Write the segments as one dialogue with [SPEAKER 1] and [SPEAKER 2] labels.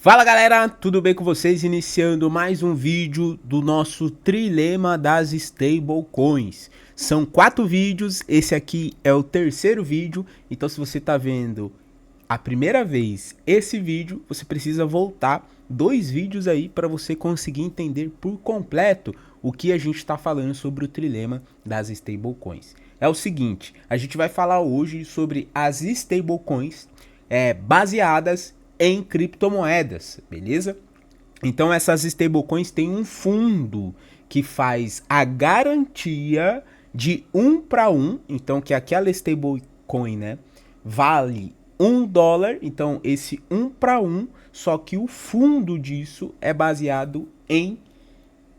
[SPEAKER 1] Fala galera, tudo bem com vocês? Iniciando mais um vídeo do nosso trilema das stablecoins. São 4 vídeos, esse aqui é o terceiro vídeo, então se você está vendo a primeira vez esse vídeo, você precisa voltar 2 vídeos aí para você conseguir entender por completo o que a gente está falando sobre o trilema das stablecoins. É o seguinte, a gente vai falar hoje sobre as stablecoins baseadas em criptomoedas, beleza? Então essas stablecoins têm um fundo que faz a garantia de 1 para 1, então que aquela stablecoin, né, vale $1, então esse 1 para 1, só que o fundo disso é baseado em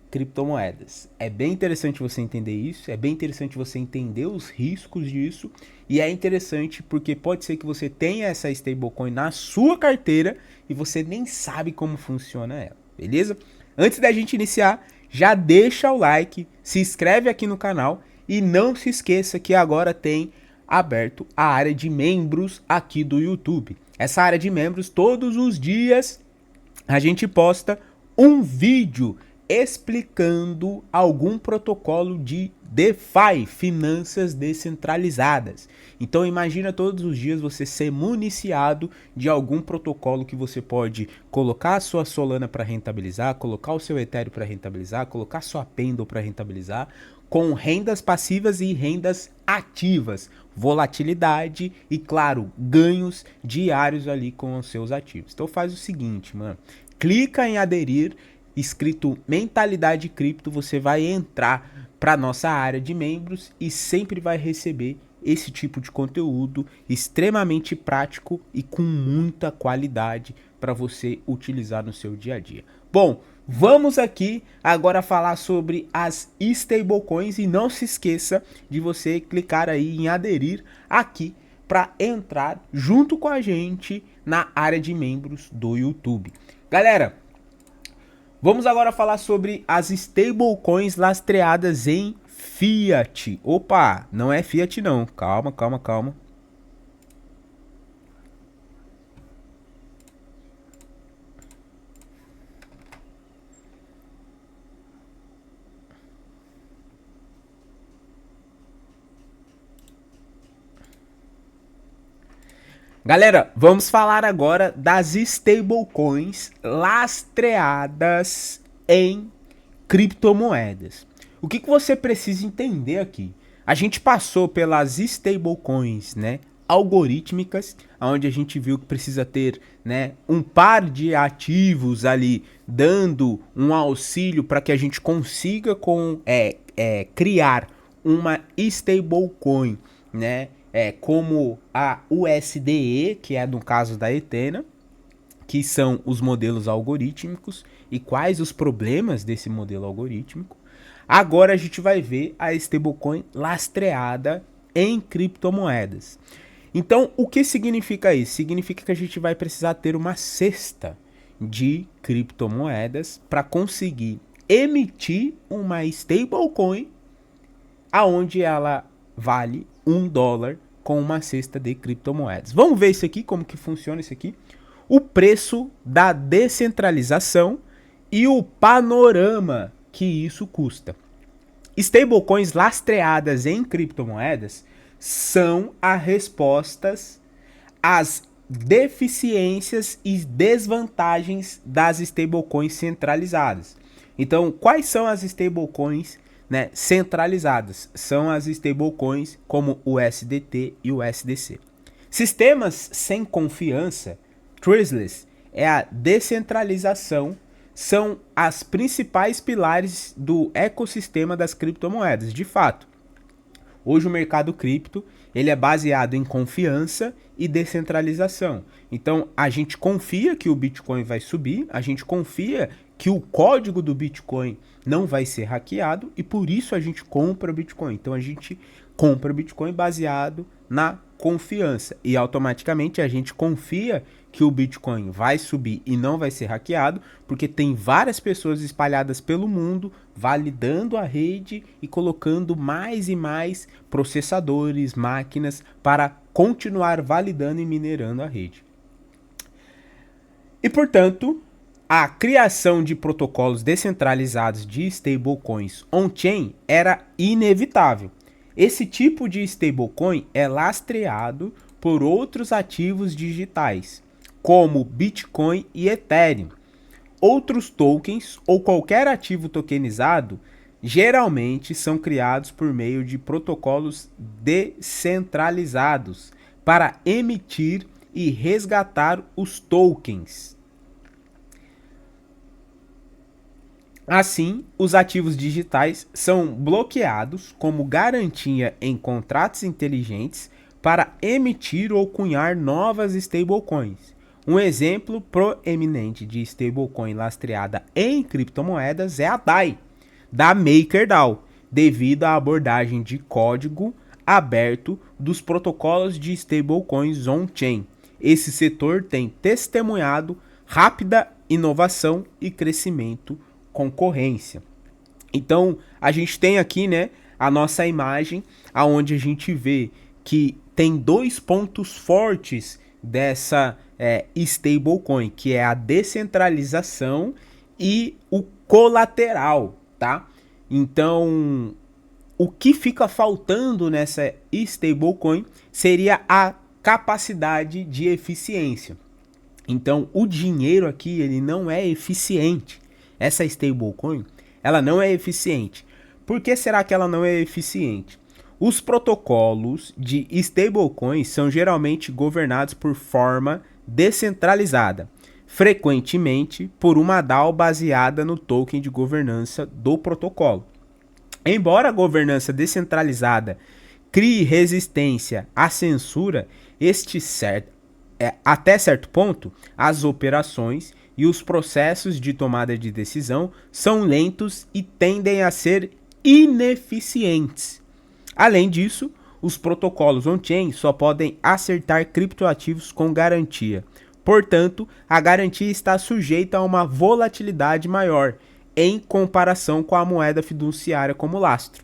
[SPEAKER 1] criptomoedas. É bem interessante você entender isso, é bem interessante você entender os riscos disso, e é interessante porque pode ser que você tenha essa stablecoin na sua carteira e você nem sabe como funciona ela, beleza? Antes da gente iniciar, já deixa o like, se inscreve aqui no canal e não se esqueça que agora tem aberto a área de membros aqui do YouTube. Essa área de membros, todos os dias a gente posta um vídeo explicando algum protocolo de DeFi, finanças descentralizadas. Então imagina todos os dias você ser municiado de algum protocolo que você pode colocar a sua Solana para rentabilizar, colocar o seu Ethereum para rentabilizar, colocar sua Pendle para rentabilizar, com rendas passivas e rendas ativas, volatilidade e, claro, ganhos diários ali com os seus ativos. Então faz o seguinte, mano, clica em aderir, escrito Mentalidade Cripto, você vai entrar para nossa área de membros e sempre vai receber esse tipo de conteúdo extremamente prático e com muita qualidade para você utilizar no seu dia a dia. Bom, vamos aqui agora falar sobre as stablecoins e não se esqueça de você clicar aí em aderir aqui para entrar junto com a gente na área de membros do YouTube. Galera, vamos agora falar sobre as stablecoins lastreadas em Fiat. Opa, não é Fiat não. Calma, calma, calma. Galera, vamos falar agora das stablecoins lastreadas em criptomoedas. O que você precisa entender aqui? A gente passou pelas stablecoins, né, algorítmicas, onde a gente viu que precisa ter, né, um par de ativos ali dando um auxílio para que a gente consiga criar uma stablecoin, né, como a USDE, que é no caso da Ethena, que são os modelos algorítmicos e quais os problemas desse modelo algorítmico. Agora a gente vai ver a stablecoin lastreada em criptomoedas. Então, o que significa isso? Significa que a gente vai precisar ter uma cesta de criptomoedas para conseguir emitir uma stablecoin aonde ela vale $1 com uma cesta de criptomoedas. Vamos ver isso aqui, como que funciona isso aqui. O preço da descentralização e o panorama que isso custa. Stablecoins lastreadas em criptomoedas são as respostas às deficiências e desvantagens das stablecoins centralizadas. Então, quais são as stablecoins, né, centralizadas? São as stablecoins como o USDT e o USDC. Sistemas sem confiança, trustless, é a descentralização, são as principais pilares do ecossistema das criptomoedas. De fato, hoje o mercado cripto ele é baseado em confiança e descentralização. Então a gente confia que o Bitcoin vai subir, a gente confia que o código do Bitcoin não vai ser hackeado e por isso a gente compra Bitcoin. Então a gente compra Bitcoin baseado na confiança e automaticamente a gente confia que o Bitcoin vai subir e não vai ser hackeado, porque tem várias pessoas espalhadas pelo mundo validando a rede e colocando mais e mais processadores, máquinas para continuar validando e minerando a rede. E, portanto, a criação de protocolos descentralizados de stablecoins on-chain era inevitável. Esse tipo de stablecoin é lastreado por outros ativos digitais, como Bitcoin e Ethereum. Outros tokens ou qualquer ativo tokenizado geralmente são criados por meio de protocolos descentralizados para emitir e resgatar os tokens. Assim, os ativos digitais são bloqueados como garantia em contratos inteligentes para emitir ou cunhar novas stablecoins. Um exemplo proeminente de stablecoin lastreada em criptomoedas é a DAI, da MakerDAO, devido à abordagem de código aberto dos protocolos de stablecoins on-chain. Esse setor tem testemunhado rápida inovação e crescimento concorrência. Então, a gente tem aqui, né, a nossa imagem, aonde a gente vê que tem dois pontos fortes dessa stablecoin, que é a descentralização e o colateral, tá? Então, o que fica faltando nessa stablecoin seria a capacidade de eficiência. Então, o dinheiro aqui, ele não é eficiente. Essa stablecoin, ela não é eficiente. Por que será que ela não é eficiente? Os protocolos de stablecoins são geralmente governados por forma descentralizada, frequentemente por uma DAO baseada no token de governança do protocolo. Embora a governança descentralizada crie resistência à censura, até certo ponto, as operações e os processos de tomada de decisão são lentos e tendem a ser ineficientes. Além disso, os protocolos on-chain só podem acertar criptoativos com garantia. Portanto, a garantia está sujeita a uma volatilidade maior em comparação com a moeda fiduciária como lastro.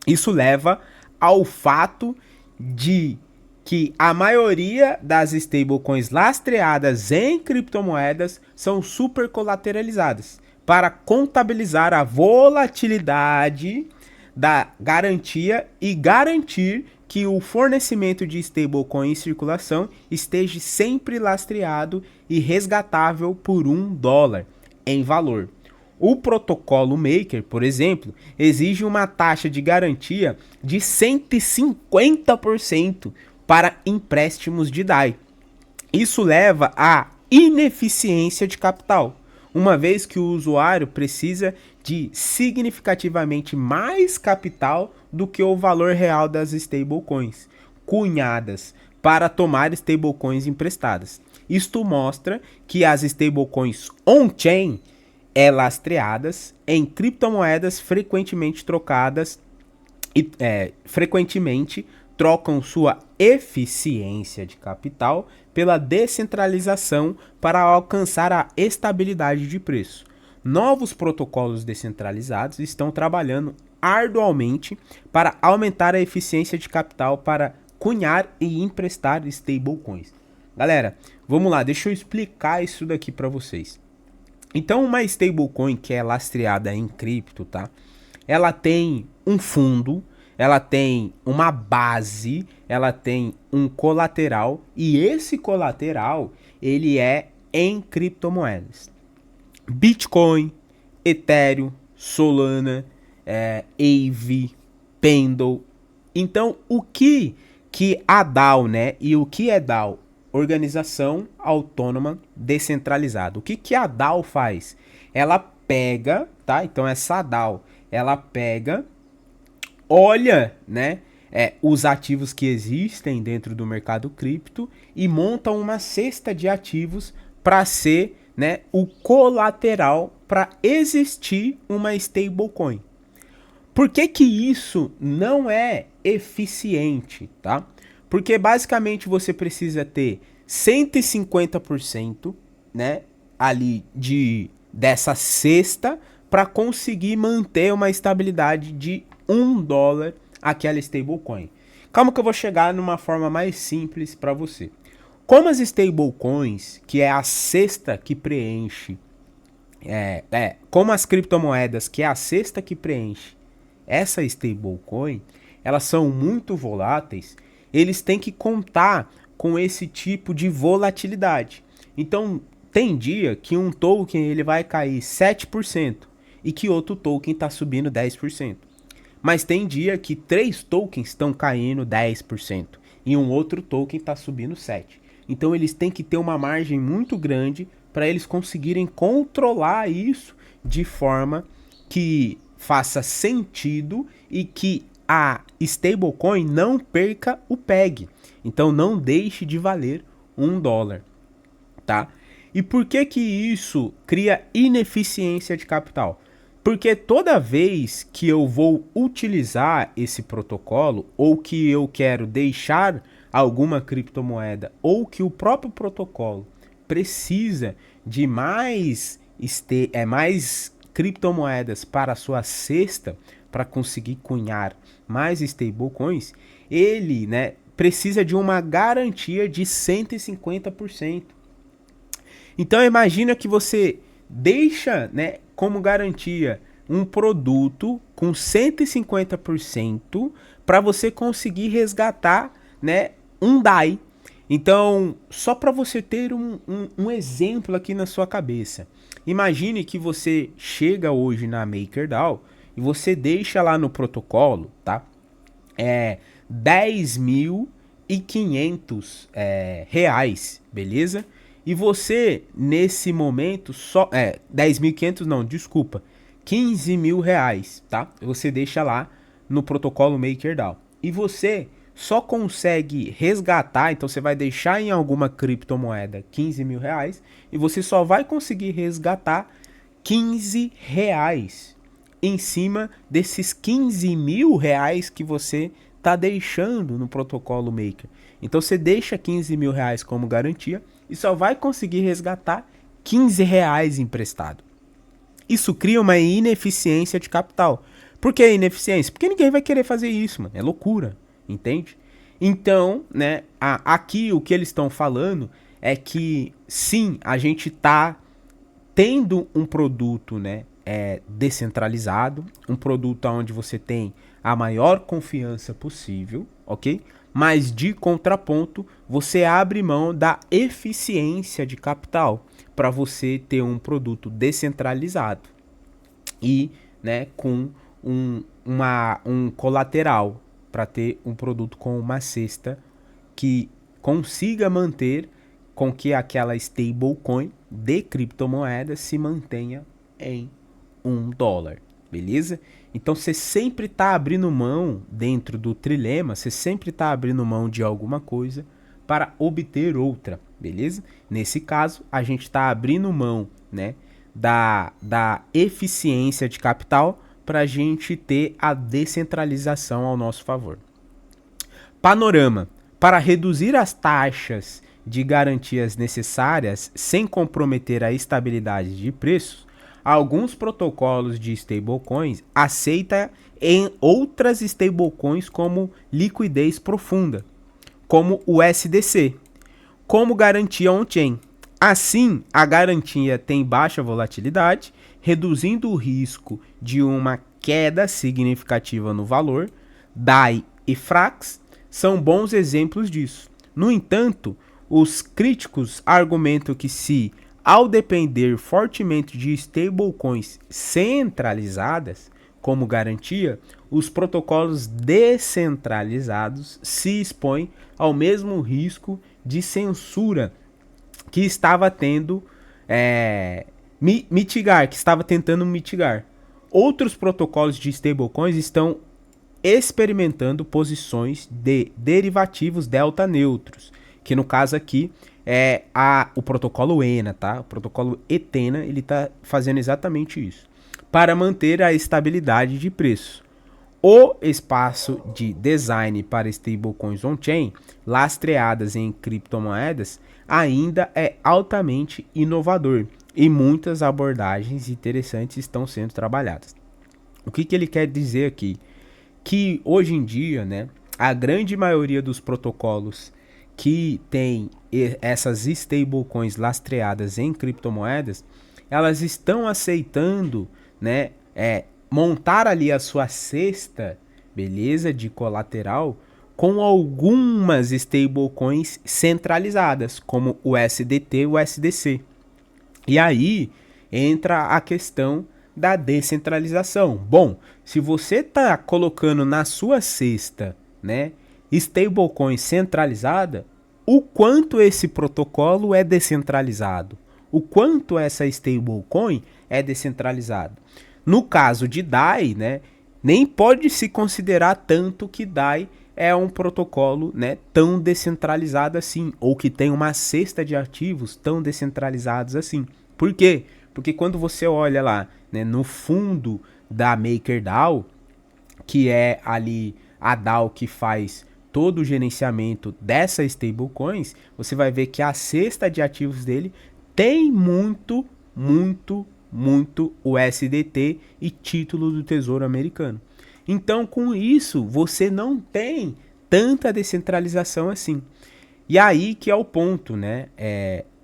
[SPEAKER 1] Isso leva ao fato de que a maioria das stablecoins lastreadas em criptomoedas são super colateralizadas para contabilizar a volatilidade da garantia e garantir que o fornecimento de stablecoin em circulação esteja sempre lastreado e resgatável por $1 em valor. O protocolo Maker, por exemplo, exige uma taxa de garantia de 150% para empréstimos de DAI. Isso leva à ineficiência de capital, uma vez que o usuário precisa de significativamente mais capital do que o valor real das stablecoins cunhadas para tomar stablecoins emprestadas. Isto mostra que as stablecoins on-chain lastreadas em criptomoedas frequentemente trocam sua eficiência de capital pela descentralização para alcançar a estabilidade de preço. Novos protocolos descentralizados estão trabalhando arduamente para aumentar a eficiência de capital para cunhar e emprestar stablecoins. Galera, vamos lá, deixa eu explicar isso daqui para vocês. Então, uma stablecoin que é lastreada em cripto, tá? Ela tem um fundo, ela tem uma base, ela tem um colateral e esse colateral ele é em criptomoedas. Bitcoin, Ethereum, Solana, Aave, Pendle. Então, o que a DAO, né? E o que é DAO? Organização Autônoma Descentralizada. O que a DAO faz? Ela pega, tá? Então essa DAO, ela pega, olha, né, os ativos que existem dentro do mercado cripto e monta uma cesta de ativos para ser, né, o colateral para existir uma stablecoin. Por que isso não é eficiente, tá? Porque basicamente você precisa ter 150%, né, ali dessa cesta para conseguir manter uma estabilidade de $1 aquela stablecoin. Calma que eu vou chegar numa forma mais simples para você. Como as stablecoins, que é a cesta que preenche, como as criptomoedas, que é a cesta que preenche essa stablecoin, elas são muito voláteis, eles têm que contar com esse tipo de volatilidade. Então, tem dia que um token ele vai cair 7% e que outro token está subindo 10%. Mas tem dia que 3 tokens estão caindo 10% e um outro token está subindo 7%. Então, eles têm que ter uma margem muito grande para eles conseguirem controlar isso de forma que faça sentido e que a stablecoin não perca o PEG. Então não deixe de valer $1, tá? E por que que isso cria ineficiência de capital? Porque toda vez que eu vou utilizar esse protocolo ou que eu quero deixar alguma criptomoeda ou que o próprio protocolo precisa de mais criptomoedas para a sua cesta para conseguir cunhar mais stablecoins, ele, né, precisa de uma garantia de 150%. Então imagina que você deixa, né, como garantia um produto com 150% para você conseguir resgatar, né, um DAI. Então, só para você ter um exemplo aqui na sua cabeça. Imagine que você chega hoje na MakerDAO e você deixa lá no protocolo, tá? 10.500 reais, beleza? E você, nesse momento, 10.500 não, desculpa, 15 mil reais, tá? Você deixa lá no protocolo MakerDAO. E você só consegue resgatar, então você vai deixar em alguma criptomoeda 15 mil reais e você só vai conseguir resgatar 15 reais em cima desses 15 mil reais que você está deixando no protocolo Maker. Então você deixa 15 mil reais como garantia e só vai conseguir resgatar 15 reais emprestado. Isso cria uma ineficiência de capital. Por que ineficiência? Porque ninguém vai querer fazer isso, mano. É loucura. Entende? Então, né, aqui o que eles estão falando é que sim, a gente tá tendo um produto, né, descentralizado, um produto onde você tem a maior confiança possível, ok? Mas de contraponto, você abre mão da eficiência de capital para você ter um produto descentralizado e, né, com um colateral, para ter um produto com uma cesta que consiga manter com que aquela stablecoin de criptomoeda se mantenha em $1, beleza? Então você sempre está abrindo mão dentro do trilema, você sempre está abrindo mão de alguma coisa para obter outra, beleza? Nesse caso, a gente está abrindo mão, né, da eficiência de capital para a gente ter a descentralização ao nosso favor. Panorama. Para reduzir as taxas de garantias necessárias sem comprometer a estabilidade de preços, alguns protocolos de stablecoins aceitam em outras stablecoins como liquidez profunda, como o SDC, como garantia on-chain. Assim, a garantia tem baixa volatilidade, reduzindo o risco de uma queda significativa no valor. DAI e Frax são bons exemplos disso. No entanto, os críticos argumentam que se, ao depender fortemente de stablecoins centralizadas como garantia, os protocolos descentralizados se expõem ao mesmo risco de censura que estava tentando mitigar. Outros protocolos de stablecoins estão experimentando posições de derivativos delta neutros, que no caso aqui é o protocolo ENA, tá? O protocolo ETENA, ele está fazendo exatamente isso, para manter a estabilidade de preço. O espaço de design para stablecoins on-chain, lastreadas em criptomoedas, ainda é altamente inovador e muitas abordagens interessantes estão sendo trabalhadas. O que ele quer dizer aqui? Que hoje em dia, né, a grande maioria dos protocolos que tem essas stablecoins lastreadas em criptomoedas, elas estão aceitando, né, montar ali a sua cesta, beleza, de colateral com algumas stablecoins centralizadas, como o USDT e o USDC. E aí entra a questão da descentralização. Bom, se você está colocando na sua cesta, né, stablecoin centralizada, o quanto esse protocolo é descentralizado? O quanto essa stablecoin é descentralizada? No caso de DAI, né, nem pode se considerar tanto que DAI é um protocolo, né, tão descentralizado assim, ou que tem uma cesta de ativos tão descentralizados assim. Por quê? Porque quando você olha lá, né, no fundo da MakerDAO, que é ali a DAO que faz todo o gerenciamento dessas stablecoins, você vai ver que a cesta de ativos dele tem muito USDT e título do Tesouro Americano. Então, com isso, você não tem tanta descentralização assim. E aí que é o ponto, né?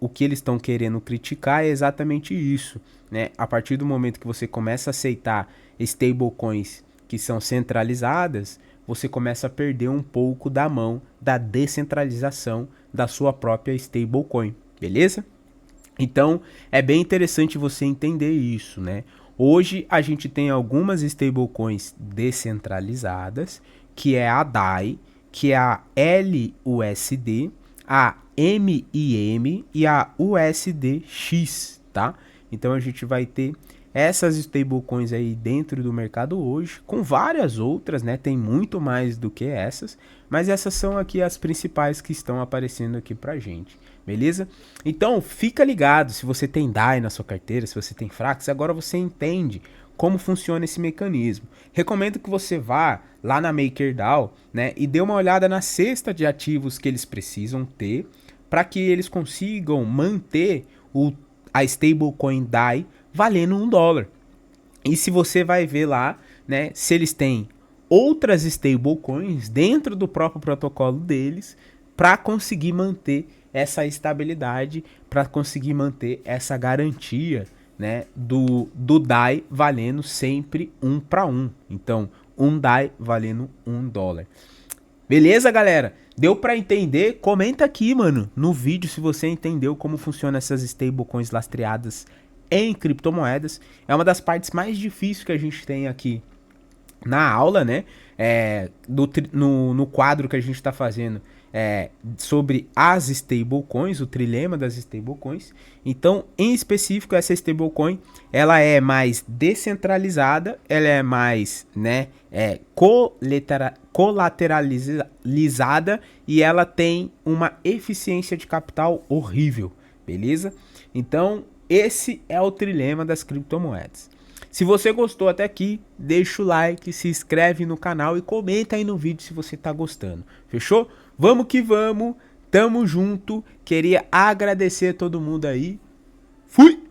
[SPEAKER 1] O que eles estão querendo criticar é exatamente isso, né? A partir do momento que você começa a aceitar stablecoins que são centralizadas, você começa a perder um pouco da mão da descentralização da sua própria stablecoin, beleza? Então, é bem interessante você entender isso, né? Hoje a gente tem algumas stablecoins descentralizadas, que é a DAI, que é a LUSD, a MIM e a USDX, tá? Então a gente vai ter essas stablecoins aí dentro do mercado hoje, com várias outras, né? Tem muito mais do que essas, mas essas são aqui as principais que estão aparecendo aqui pra gente, beleza? Então fica ligado, se você tem DAI na sua carteira, se você tem Frax, agora você entende como funciona esse mecanismo. Recomendo que você vá lá na MakerDAO, né, e dê uma olhada na cesta de ativos que eles precisam ter para que eles consigam manter a stablecoin DAI valendo $1. E se você vai ver lá, né, se eles têm outras stablecoins dentro do próprio protocolo deles para conseguir manter essa estabilidade, para conseguir manter essa garantia, né, do DAI valendo sempre 1 para 1. Então, um DAI valendo $1. Beleza, galera? Deu para entender? Comenta aqui, mano, no vídeo se você entendeu como funciona essas stablecoins lastreadas em criptomoedas. É uma das partes mais difíceis que a gente tem aqui na aula, né? No quadro que a gente está fazendo sobre as stablecoins, o trilema das stablecoins. Então, em específico, essa stablecoin, ela é mais descentralizada, ela é mais, né, colateralizada e ela tem uma eficiência de capital horrível, beleza? Então, esse é o trilema das criptomoedas. Se você gostou até aqui, deixa o like, se inscreve no canal e comenta aí no vídeo se você tá gostando. Fechou? Vamos que vamos, tamo junto. Queria agradecer a todo mundo aí. Fui!